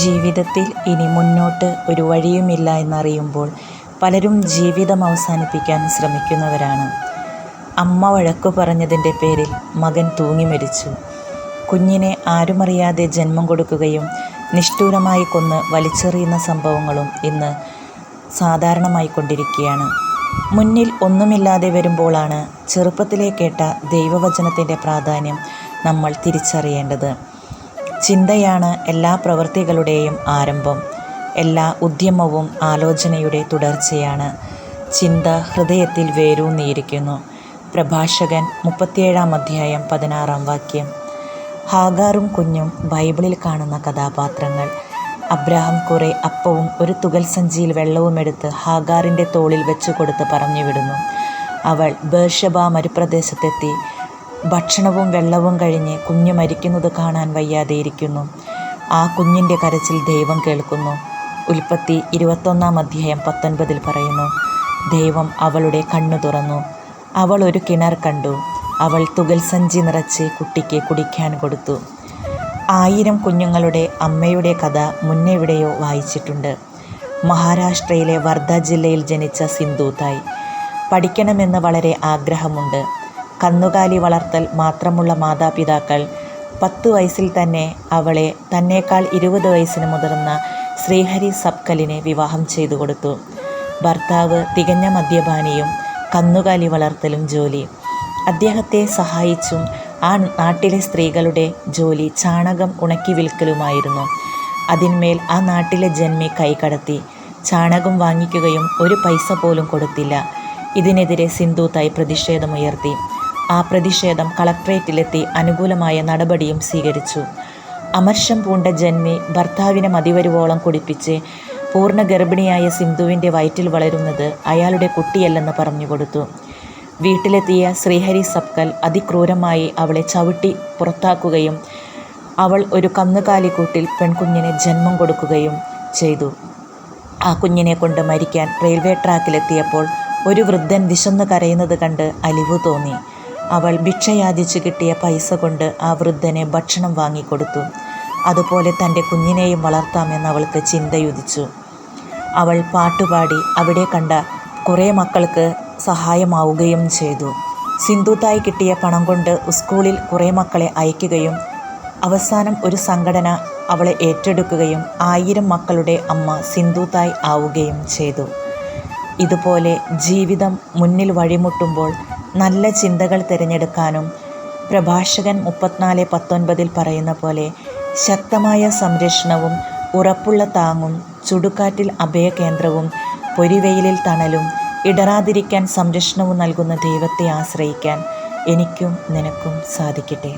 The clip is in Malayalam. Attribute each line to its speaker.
Speaker 1: ജീവിതത്തിൽ ഇനി മുന്നോട്ട് ഒരു വഴിയുമില്ല എന്നറിയുമ്പോൾ പലരും ജീവിതം അവസാനിപ്പിക്കാൻ ശ്രമിക്കുന്നവരാണ്. അമ്മ വഴക്കു പറഞ്ഞതിൻ്റെ പേരിൽ മകൻ തൂങ്ങി മരിച്ചു. കുഞ്ഞിനെ ആരുമറിയാതെ ജന്മം കൊടുക്കുകയും നിഷ്ഠൂരമായി കൊന്ന് വലിച്ചെറിയുന്ന സംഭവങ്ങളും ഇന്ന് സാധാരണമായിക്കൊണ്ടിരിക്കുകയാണ്. മുന്നിൽ ഒന്നുമില്ലാതെ വരുമ്പോഴാണ് ചെറുപ്പത്തിലേ കേട്ട ദൈവവചനത്തിൻ്റെ പ്രാധാന്യം നമ്മൾ തിരിച്ചറിയേണ്ടത്. ചിന്തയാണ് എല്ലാ പ്രവൃത്തികളുടെയും ആരംഭം. എല്ലാ ഉദ്യമവും ആലോചനയുടെ തുടർച്ചയാണ്. ചിന്ത ഹൃദയത്തിൽ വേരൂന്നിയിരിക്കുന്നു. പ്രഭാഷകൻ 37-16 ഹാഗാറും കുഞ്ഞും ബൈബിളിൽ കാണുന്ന കഥാപാത്രങ്ങൾ. അബ്രാഹാം കുറെ അപ്പവും ഒരു തുകൽ സഞ്ചിയിൽ വെള്ളവും എടുത്ത് ഹാഗാറിൻ്റെ തോളിൽ വെച്ചു കൊടുത്ത് പറഞ്ഞുവിടുന്നു. അവൾ ബേർഷെബ മരുപ്രദേശത്തെത്തി. ഭക്ഷണവും വെള്ളവും കഴിഞ്ഞ് കുഞ്ഞ് മരിക്കുന്നത് കാണാൻ വയ്യാതെ ഇരിക്കുന്നു. ആ കുഞ്ഞിൻ്റെ കരച്ചിൽ ദൈവം കേൾക്കുന്നു. ഉൽപ്പത്തി 21-19 പറയുന്നു, ദൈവം അവളുടെ കണ്ണു തുറന്നു. അവൾ ഒരു കിണർ കണ്ടു. അവൾ തുകൽ സഞ്ചി നിറച്ച് കുട്ടിക്ക് കുടിക്കാൻ കൊടുത്തു. 1000 കുഞ്ഞുങ്ങളുടെ അമ്മയുടെ കഥ മുന്നെവിടെയോ വായിച്ചിട്ടുണ്ട്. മഹാരാഷ്ട്രയിലെ വർധ ജില്ലയിൽ ജനിച്ച സിന്ധൂതായ്. പഠിക്കണമെന്ന് വളരെ ആഗ്രഹമുണ്ട്. കന്നുകാലി വളർത്തൽ മാത്രമുള്ള മാതാപിതാക്കൾ 10 വയസ്സിൽ തന്നെ അവളെ തന്നേക്കാൾ 20 വയസ്സിന് മുതിർന്ന ശ്രീഹരി സബ്കലിനെ വിവാഹം ചെയ്തു കൊടുത്തു. ഭർത്താവ് തികഞ്ഞ മദ്യപാനിയും കന്നുകാലി വളർത്തലും ജോലി. അദ്ദേഹത്തെ സഹായിച്ചും ആ നാട്ടിലെ സ്ത്രീകളുടെ ജോലി ചാണകം ഉണക്കി വിൽക്കലുമായിരുന്നു. അതിന്മേൽ ആ നാട്ടിലെ ജന്മി കൈകടത്തി. ചാണകം വാങ്ങിക്കുകയും ഒരു പൈസ പോലും കൊടുത്തില്ല. ഇതിനെതിരെ സിന്ധൂതായ് പ്രതിഷേധമുയർത്തി. ആ പ്രതിഷേധം കളക്ട്രേറ്റിലെത്തി അനുകൂലമായ നടപടിയും സ്വീകരിച്ചു. അമർഷം പൂണ്ട ജന്മി ഭർത്താവിനെ മതിവരുവോളം കുടിപ്പിച്ച് പൂർണ്ണ ഗർഭിണിയായ സിന്ധുവിൻ്റെ വയറ്റിൽ വളരുന്നത് അയാളുടെ കുട്ടിയല്ലെന്ന് പറഞ്ഞുകൊടുത്തു. വീട്ടിലെത്തിയ ശ്രീഹരി സബ്കൽ അതിക്രൂരമായി അവളെ ചവിട്ടി പുറത്താക്കുകയും അവൾ ഒരു കന്നുകാലിക്കൂട്ടിൽ പെൺകുഞ്ഞിനെ ജന്മം കൊടുക്കുകയും ചെയ്തു. ആ കുഞ്ഞിനെ കൊണ്ട് മരിക്കാൻ റെയിൽവേ ട്രാക്കിലെത്തിയപ്പോൾ ഒരു വൃദ്ധൻ വിശന്ന് കരയുന്നത് കണ്ട് അലിവു തോന്നി. അവൾ ഭിക്ഷയാചിച്ചു കിട്ടിയ പൈസ കൊണ്ട് ആ വൃദ്ധനെ ഭക്ഷണം വാങ്ങിക്കൊടുത്തു. അതുപോലെ തൻ്റെ കുഞ്ഞിനെയും വളർത്താമെന്ന് അവൾക്ക് ചിന്തയുദിച്ചു. അവൾ പാട്ടുപാടി അവിടെ കണ്ട കുറേ മക്കൾക്ക് സഹായമാവുകയും ചെയ്തു. സിന്ധൂതായ് കിട്ടിയ പണം കൊണ്ട് സ്കൂളിൽ കുറേ മക്കളെ അയക്കുകയും അവസാനം ഒരു സംഘടന അവളെ ഏറ്റെടുക്കുകയും 1000 മക്കളുടെ അമ്മ സിന്ധൂതായ് ആവുകയും ചെയ്തു. ഇതുപോലെ ജീവിതം മുന്നിൽ വഴിമുട്ടുമ്പോൾ നല്ല ചിന്തകൾ തിരഞ്ഞെടുക്കാനും പ്രഭാഷകൻ 34-19 പറയുന്ന പോലെ ശക്തമായ സംരക്ഷണവും ഉറപ്പുള്ള താങ്ങും ചുടുകാറ്റിൽ അഭയകേന്ദ്രവും പൊരിവെയിലിൽ തണലും ഇടറാതിരിക്കാൻ സംരക്ഷണവും നൽകുന്ന ദൈവത്തെ ആശ്രയിക്കാൻ എനിക്കും നിനക്കും സാധിക്കട്ടെ.